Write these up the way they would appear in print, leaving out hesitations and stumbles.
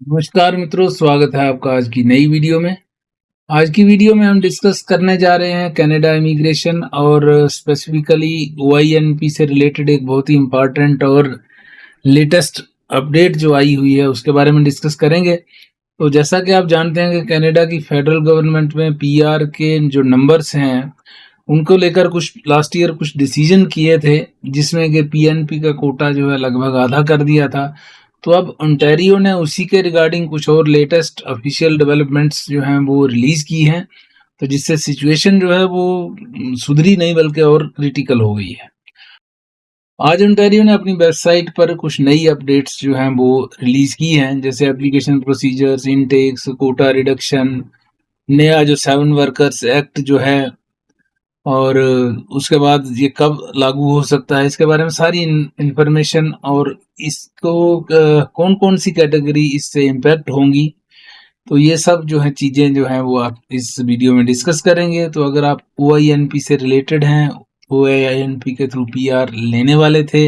नमस्कार मित्रों, स्वागत है आपका आज की नई वीडियो में। आज की वीडियो में हम डिस्कस करने जा रहे हैं कनाडा इमिग्रेशन और स्पेसिफिकली OINP से रिलेटेड एक बहुत ही इम्पोर्टेंट और लेटेस्ट अपडेट जो आई हुई है उसके बारे में डिस्कस करेंगे। तो जैसा कि आप जानते हैं कि कनाडा की फेडरल गवर्नमेंट में PR के जो नंबर्स हैं उनको लेकर कुछ लास्ट ईयर कुछ डिसीजन किए थे, जिसमें कि PNP का कोटा जो है लगभग आधा कर दिया था। तो अब ओंटारियो ने उसी के रिगार्डिंग कुछ और लेटेस्ट ऑफिशियल डेवलपमेंट्स जो हैं वो रिलीज की हैं, तो जिससे सिचुएशन जो है वो सुधरी नहीं बल्कि और क्रिटिकल हो गई है। आज ओंटारियो ने अपनी वेबसाइट पर कुछ नई अपडेट्स जो हैं वो रिलीज की हैं, जैसे application procedures, intakes, quota reduction, नया जो 7 वर्कर्स एक्ट जो है, और उसके बाद ये कब लागू हो सकता है, इसके बारे में सारी इंफॉर्मेशन, और इसको कौन कौन सी कैटेगरी इससे इम्पैक्ट होंगी, तो ये सब जो है चीज़ें जो हैं वो आप इस वीडियो में डिस्कस करेंगे। तो अगर आप OINP से रिलेटेड हैं, OINP के थ्रू PR लेने वाले थे,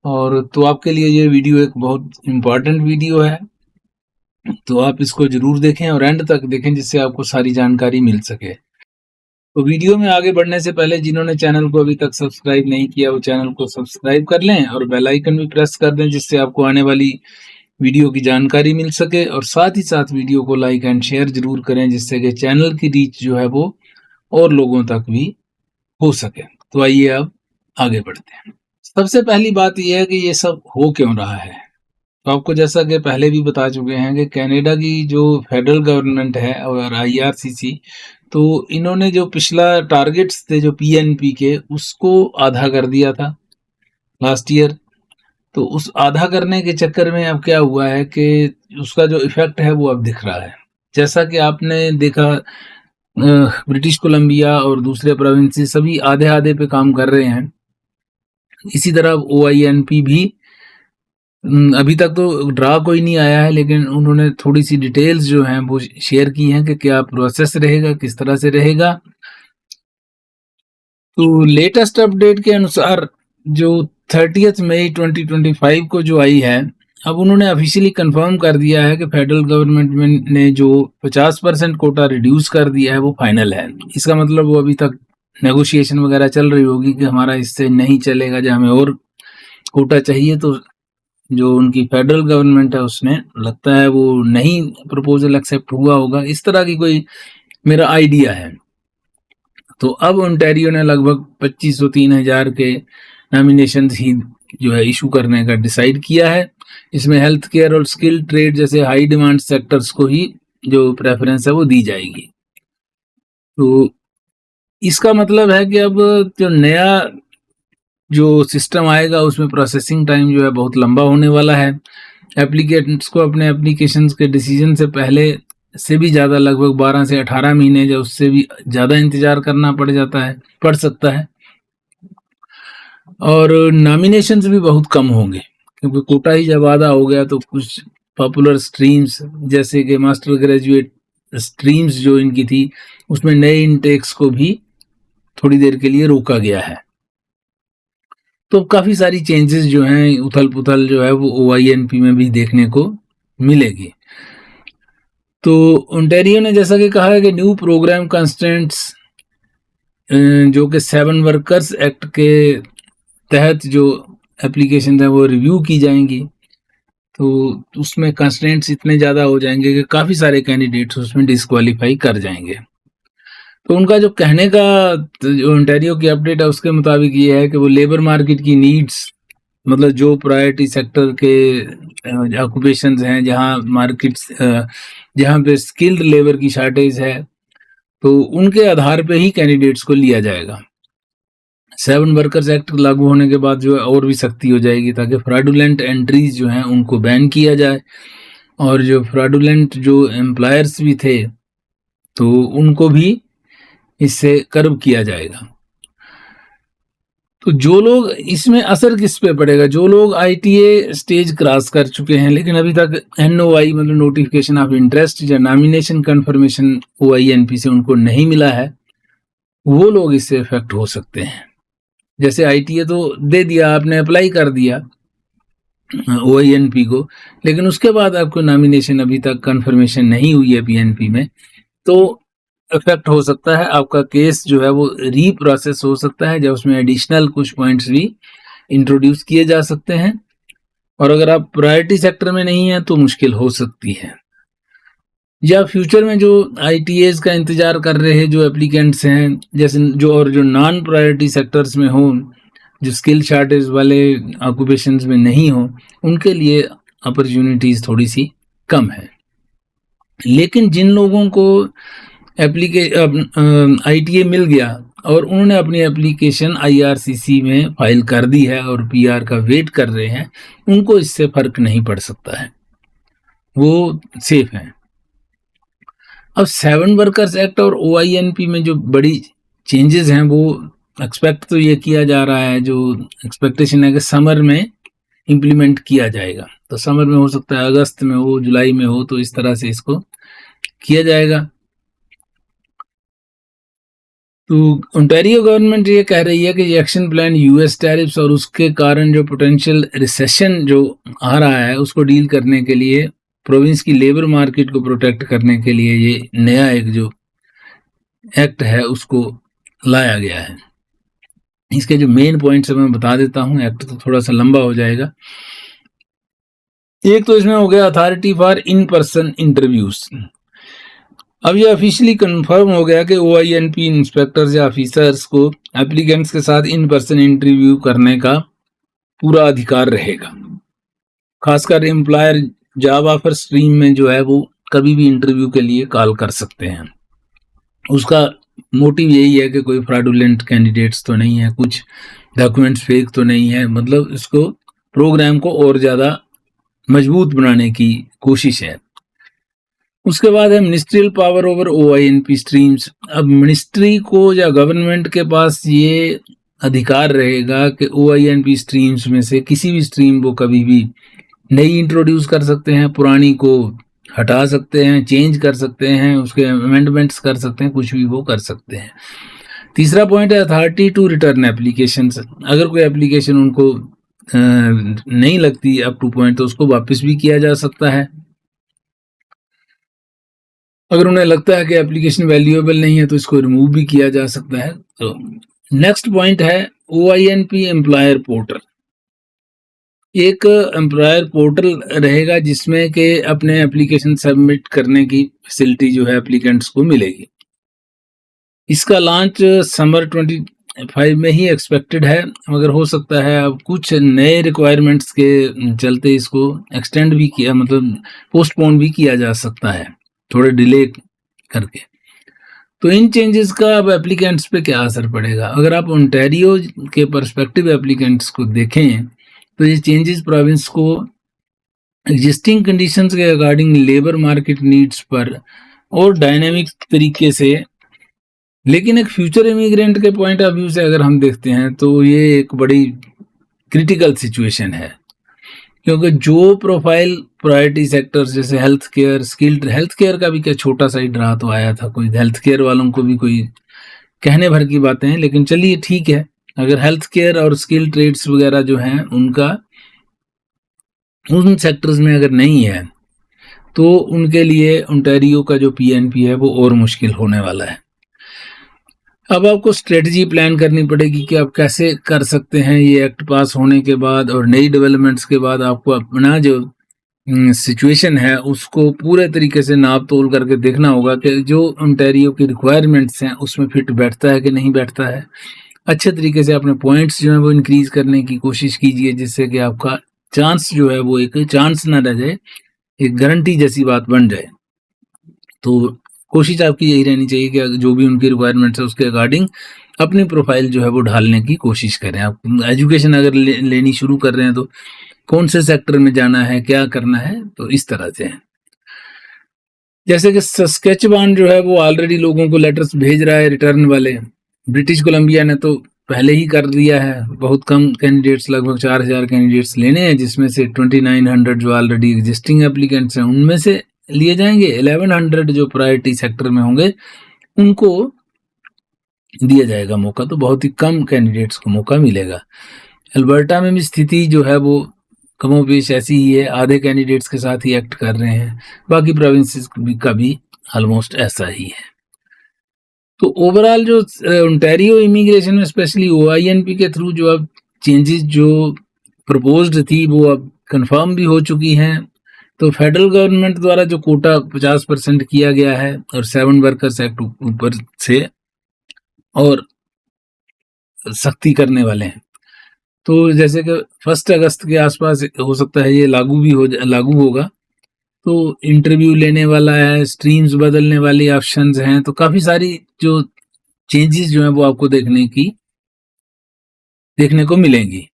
और तो आपके लिए ये वीडियो एक बहुत इम्पॉर्टेंट वीडियो है, तो आप इसको ज़रूर देखें और एंड तक देखें जिससे आपको सारी जानकारी मिल सके। तो वीडियो में आगे बढ़ने से पहले जिन्होंने चैनल को अभी तक सब्सक्राइब नहीं किया वो चैनल को सब्सक्राइब कर लें और बेल आइकन भी प्रेस कर दें, जिससे आपको आने वाली वीडियो की जानकारी मिल सके, और साथ ही साथ वीडियो को लाइक एंड शेयर जरूर करें, जिससे कि चैनल की रीच जो है वो और लोगों तक भी हो सके। तो आइए अब आगे बढ़ते हैं। सबसे पहली बात यह है कि ये सब हो क्यों रहा है। तो आपको जैसा कि पहले भी बता चुके हैं कि कनाडा की जो फेडरल गवर्नमेंट है और IRCC, तो इन्होंने जो पिछला टारगेट्स थे जो PNP के, उसको आधा कर दिया था लास्ट ईयर। तो उस आधा करने के चक्कर में अब क्या हुआ है कि उसका जो इफेक्ट है वो अब दिख रहा है। जैसा कि आपने देखा, ब्रिटिश कोलंबिया और दूसरे प्रोविंस सभी आधे आधे पे काम कर रहे हैं। इसी तरह OINP भी अभी तक तो ड्रा कोई नहीं आया है, लेकिन उन्होंने थोड़ी सी डिटेल्स जो हैं वो शेयर की हैं कि क्या प्रोसेस रहेगा, किस तरह से रहेगा। तो लेटेस्ट अपडेट के अनुसार जो 30 मई 2025 को जो आई है, अब उन्होंने ऑफिशियली कंफर्म कर दिया है कि फेडरल गवर्नमेंट ने जो 50% कोटा रिड्यूस कर दिया है वो फाइनल है। इसका मतलब वो अभी तक नेगोशिएशन वगैरह चल रही होगी कि हमारा इससे नहीं चलेगा, जब हमें और कोटा चाहिए। तो जो उनकी फेडरल गवर्नमेंट है उसने लगता है वो नहीं प्रपोजल एक्सेप्ट हुआ होगा, इस तरह की कोई मेरा आइडिया है। तो अब ओंटारियो ने लगभग 2503,000 के नॉमिनेशन ही जो है इशू करने का डिसाइड किया है। इसमें हेल्थ केयर और स्किल ट्रेड जैसे हाई डिमांड सेक्टर्स को ही जो प्रेफरेंस है वो दी जाएगी। तो इसका मतलब है कि अब जो नया जो सिस्टम आएगा उसमें प्रोसेसिंग टाइम जो है बहुत लंबा होने वाला है। एप्लीकेंट्स को अपने एप्लीकेशंस के डिसीजन से पहले से भी ज़्यादा, लगभग 12 से 18 महीने या उससे भी ज़्यादा इंतजार करना पड़ सकता है। और नॉमिनेशंस भी बहुत कम होंगे, क्योंकि कोटा ही जब आधा हो गया तो कुछ पॉपुलर स्ट्रीम्स जैसे कि मास्टर ग्रेजुएट स्ट्रीम्स जो इनकी थी उसमें नए इनटेक्स को भी थोड़ी देर के लिए रोका गया है। तो काफ़ी सारी चेंजेस जो हैं, उथल पुथल जो है वो OINP में भी देखने को मिलेगी। तो ओंटारियो ने जैसा कि कहा है कि न्यू प्रोग्राम कंस्टेंट्स जो कि 7 वर्कर्स एक्ट के तहत जो एप्लीकेशन है वो रिव्यू की जाएंगी। तो उसमें कंस्टेंट्स इतने ज़्यादा हो जाएंगे कि काफ़ी सारे कैंडिडेट्स उसमें डिस्क्वालीफाई कर जाएंगे। तो उनका जो कहने का, जो ओंटारियो की अपडेट है उसके मुताबिक ये है कि वो लेबर मार्केट की नीड्स, मतलब जो प्रायोरिटी सेक्टर के ऑक्यूपेशंस हैं जहाँ मार्केट्स जहाँ पे स्किल्ड लेबर की शार्टेज है, तो उनके आधार पे ही कैंडिडेट्स को लिया जाएगा। 7 वर्कर्स एक्ट लागू होने के बाद जो है और भी सख्ती हो जाएगी, ताकि फ्रॉडुलेंट एंट्रीज जो हैं उनको बैन किया जाए, और जो फ्रॉडुलेंट जो एम्प्लॉयर्स भी थे तो उनको भी इससे कर्ब किया जाएगा। तो जो लोग, इसमें असर किस पे पड़ेगा, जो लोग ITA स्टेज क्रॉस कर चुके हैं लेकिन अभी तक NOI मतलब नोटिफिकेशन ऑफ इंटरेस्ट या नॉमिनेशन कंफर्मेशन OINP से उनको नहीं मिला है, वो लोग इससे इफेक्ट हो सकते हैं। जैसे ITA तो दे दिया, आपने अप्लाई कर दिया, OINP को, लेकिन उसके बाद आपको नॉमिनेशन अभी तक कंफर्मेशन नहीं हुई है PNP में, तो इफेक्ट हो सकता है, आपका केस जो है वो रीप्रोसेस हो सकता है, जब उसमें एडिशनल कुछ पॉइंट्स भी इंट्रोड्यूस किए जा सकते हैं। और अगर आप प्रायोरिटी सेक्टर में नहीं है तो मुश्किल हो सकती है। या फ्यूचर में जो ITAs का इंतजार कर रहे हैं जो एप्लीकेंट्स हैं, जैसे जो नॉन प्रायोरिटी सेक्टर्स में हो, जो स्किल शॉर्टेज वाले ऑक्यूपेशंस में नहीं हो, उनके लिए अपॉर्चुनिटीज थोड़ी सी कम है। लेकिन जिन लोगों को ITA मिल गया और उन्होंने अपनी एप्लीकेशन IRCC में फाइल कर दी है और PR का वेट कर रहे हैं, उनको इससे फर्क नहीं पड़ सकता है, वो सेफ हैं। अब 7 वर्कर्स एक्ट और OINP में जो बड़ी चेंजेस हैं वो एक्सपेक्ट तो ये किया जा रहा है, जो एक्सपेक्टेशन है कि समर में इम्प्लीमेंट किया जाएगा। तो समर में हो सकता है अगस्त में हो, जुलाई में हो, तो इस तरह से इसको किया जाएगा। तो ओंटारियो गवर्नमेंट ये कह रही है कि ये एक्शन प्लान US टैरिफ्स और उसके कारण जो पोटेंशियल रिसेशन जो आ रहा है उसको डील करने के लिए, प्रोविंस की लेबर मार्केट को प्रोटेक्ट करने के लिए ये नया एक जो एक्ट है उसको लाया गया है। इसके जो मेन पॉइंट्स है मैं बता देता हूँ, एक्ट तो थोड़ा सा लंबा हो जाएगा। एक तो इसमें हो गया authority for in person interviews. अब ये ऑफिशियली कंफर्म हो गया कि OINP इंस्पेक्टर्स या ऑफिसर्स को एप्लीकेंट्स के साथ इन पर्सन इंटरव्यू करने का पूरा अधिकार रहेगा। खासकर एम्प्लॉयर जॉब ऑफर स्ट्रीम में जो है वो कभी भी इंटरव्यू के लिए कॉल कर सकते हैं। उसका मोटिव यही है कि कोई फ्रॉडुलेंट कैंडिडेट्स तो नहीं है, कुछ डॉक्यूमेंट्स फेक तो नहीं है, मतलब इसको प्रोग्राम को और ज़्यादा मजबूत बनाने की कोशिश है। उसके बाद है ministerial power over OINP streams. अब मिनिस्ट्री को या गवर्नमेंट के पास ये अधिकार रहेगा कि OINP स्ट्रीम्स में से किसी भी स्ट्रीम को कभी भी नई इंट्रोड्यूस कर सकते हैं, पुरानी को हटा सकते हैं, चेंज कर सकते हैं, उसके अमेंडमेंट्स कर सकते हैं, कुछ भी वो कर सकते हैं। तीसरा पॉइंट है अथॉरिटी टू रिटर्न एप्लीकेशंस। अगर कोई एप्लीकेशन उनको नहीं लगती अप टू पॉइंट तो उसको वापस भी किया जा सकता है। अगर उन्हें लगता है कि एप्लीकेशन वैल्यूएबल नहीं है तो इसको रिमूव भी किया जा सकता है। तो नेक्स्ट पॉइंट है OINP एम्प्लॉयर पोर्टल। एक एम्प्लॉयर पोर्टल रहेगा जिसमें कि अपने एप्लीकेशन सबमिट करने की फैसिलिटी जो है एप्लीकेंट्स को मिलेगी। इसका लॉन्च समर 25 में ही एक्सपेक्टेड है, मगर हो सकता है अब कुछ नए रिक्वायरमेंट्स के चलते इसको एक्सटेंड भी किया, मतलब पोस्टपोन भी किया जा सकता है थोड़े डिले करके। तो इन चेंजेस का अब एप्लीकेंट्स पे क्या असर पड़ेगा? अगर आप ओंटारियो के पर्सपेक्टिव एप्लीकेंट्स को देखें तो ये चेंजेस प्रोविंस को एग्जिस्टिंग कंडीशंस के अकॉर्डिंग लेबर मार्केट नीड्स पर और डायनेमिक तरीके से, लेकिन एक फ्यूचर इमिग्रेंट के पॉइंट ऑफ व्यू से अगर हम देखते हैं तो ये एक बड़ी क्रिटिकल सिचुएशन है, क्योंकि जो प्रोफाइल प्रायोरिटी सेक्टर्स जैसे health care, skilled health care का भी क्या छोटा सा ही ड्रा तो आया था, कोई हेल्थ केयर वालों को भी कोई कहने भर की बातें हैं, लेकिन चलिए ठीक है। अगर हेल्थ केयर और स्किल ट्रेड्स वगैरह जो हैं उनका उन सेक्टर्स में अगर नहीं है तो उनके लिए ओंटारियो का जो PNP है वो और मुश्किल होने वाला है। अब आपको स्ट्रेटजी प्लान करनी पड़ेगी कि आप कैसे कर सकते हैं ये एक्ट पास होने के बाद और नई डेवलपमेंट्स के बाद आपको अपना जो सिचुएशन है उसको पूरे तरीके से नाप तोल करके देखना होगा कि जो ओंटारियो की रिक्वायरमेंट्स हैं उसमें फिट बैठता है कि नहीं बैठता है। अच्छे तरीके से अपने पॉइंट्स जो हैं वो इंक्रीज करने की कोशिश कीजिए, जिससे कि आपका चांस जो है वो एक चांस ना रह जाए, एक गारंटी जैसी बात बन जाए। तो कोशिश आपकी यही रहनी चाहिए कि जो भी उनकी रिक्वायरमेंट्स है उसके अकॉर्डिंग अपनी प्रोफाइल जो है वो ढालने की कोशिश करें। आप एजुकेशन अगर लेनी शुरू कर रहे हैं तो कौन से सेक्टर में जाना है, क्या करना है, तो इस तरह से है। जैसे कि सस्केचवान जो है वो ऑलरेडी लोगों को लेटर्स भेज रहा है रिटर्न वाले। ब्रिटिश कोलंबिया ने तो पहले ही कर दिया है, बहुत कम कैंडिडेट्स, लगभग 4000 कैंडिडेट्स लेने हैं, जिसमें से 2900 जो ऑलरेडी एग्जिस्टिंग एप्लीकेंट्स हैं उनमें से लिए जाएंगे। 1100 जो प्रायोरिटी सेक्टर में होंगे उनको दिया जाएगा मौका, तो बहुत ही कम कैंडिडेट्स को मौका मिलेगा। अल्बर्टा में भी स्थिति जो है वो कमोबेश ऐसी ही है, आधे कैंडिडेट्स के साथ ही एक्ट कर रहे हैं, बाकी प्रोविंसेस का भी ऑलमोस्ट ऐसा ही है। तो ओवरऑल जो ओंटारियो इमिग्रेशन में स्पेशली OINP के थ्रू जो अब चेंजेस जो प्रपोज्ड थी वो अब कंफर्म भी हो चुकी हैं। तो फेडरल गवर्नमेंट द्वारा जो कोटा 50% किया गया है और 7 वर्कर्स एक्ट ऊपर से और सख्ती करने वाले हैं। तो जैसे कि 1 अगस्त के आसपास हो सकता है ये लागू होगा। तो इंटरव्यू लेने वाला है, स्ट्रीम्स बदलने वाली ऑप्शंस हैं, तो काफ़ी सारी जो चेंजेस जो हैं वो आपको देखने को मिलेंगी।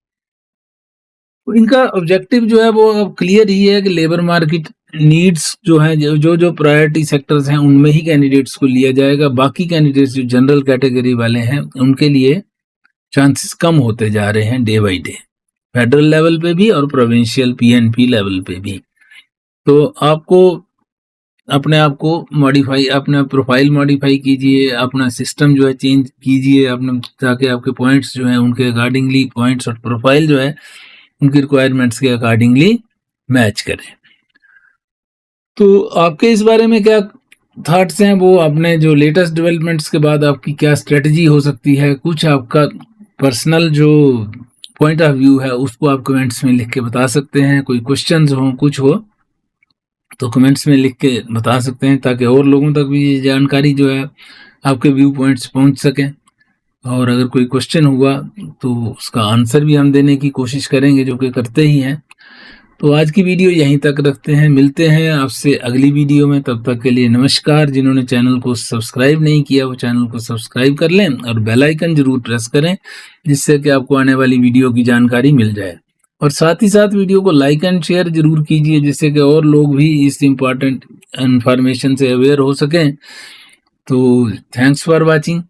तो इनका ऑब्जेक्टिव जो है वो अब क्लियर ही है कि लेबर मार्केट नीड्स जो हैं, जो प्रायोरिटी सेक्टर्स हैं उनमें ही कैंडिडेट्स को लिया जाएगा। बाकी कैंडिडेट्स जो जनरल कैटेगरी वाले हैं उनके लिए चांसेस कम होते जा रहे हैं day by day, federal level पे भी और प्रोविंशियल PNP लेवल पे भी। तो आपको अपने आप को मॉडिफाई, अपना प्रोफाइल मॉडिफाई कीजिए, अपना सिस्टम जो है चेंज कीजिए अपने, ताकि आपके पॉइंट्स जो हैं उनके अकॉर्डिंगली पॉइंट्स और प्रोफाइल जो है उनकी रिक्वायरमेंट्स के अकॉर्डिंगली मैच करें। तो आपके इस बारे में क्या थॉट्स हैं, वो आपने जो लेटेस्ट डेवलपमेंट्स के बाद आपकी क्या स्ट्रेटजी हो सकती है, कुछ आपका पर्सनल जो पॉइंट ऑफ व्यू है उसको आप कमेंट्स में लिख के बता सकते हैं। कोई क्वेश्चंस हो, कुछ हो तो कमेंट्स में लिख के बता सकते हैं, ताकि और लोगों तक भी ये जानकारी जो है आपके व्यू पॉइंट्स पहुंच सकें। और अगर कोई क्वेश्चन हुआ तो उसका आंसर भी हम देने की कोशिश करेंगे, जो कि करते ही हैं। तो आज की वीडियो यहीं तक रखते हैं, मिलते हैं आपसे अगली वीडियो में। तब तक के लिए नमस्कार। जिन्होंने चैनल को सब्सक्राइब नहीं किया वो चैनल को सब्सक्राइब कर लें और बेल आइकन जरूर प्रेस करें, जिससे कि आपको आने वाली वीडियो की जानकारी मिल जाए। और साथ ही साथ वीडियो को लाइक एंड शेयर जरूर कीजिए, जिससे कि और लोग भी इस इम्पॉर्टेंट इंफॉर्मेशन से अवेयर हो सकें। तो thanks for watching,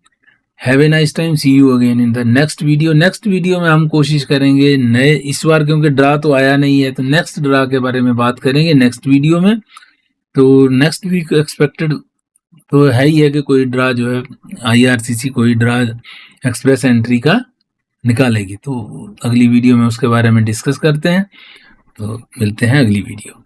have a nice time, see you again in the next video. Next video में हम कोशिश करेंगे नए, इस बार क्योंकि ड्रा तो आया नहीं है तो नेक्स्ट ड्रा के बारे में बात करेंगे नेक्स्ट वीडियो में। तो नेक्स्ट वीक एक्सपेक्टेड तो है ही है कि कोई ड्रा जो है IRCC कोई ड्रा एक्सप्रेस एंट्री का निकालेगी। तो अगली वीडियो में उसके बारे में डिस्कस करते हैं। तो मिलते हैं अगली वीडियो।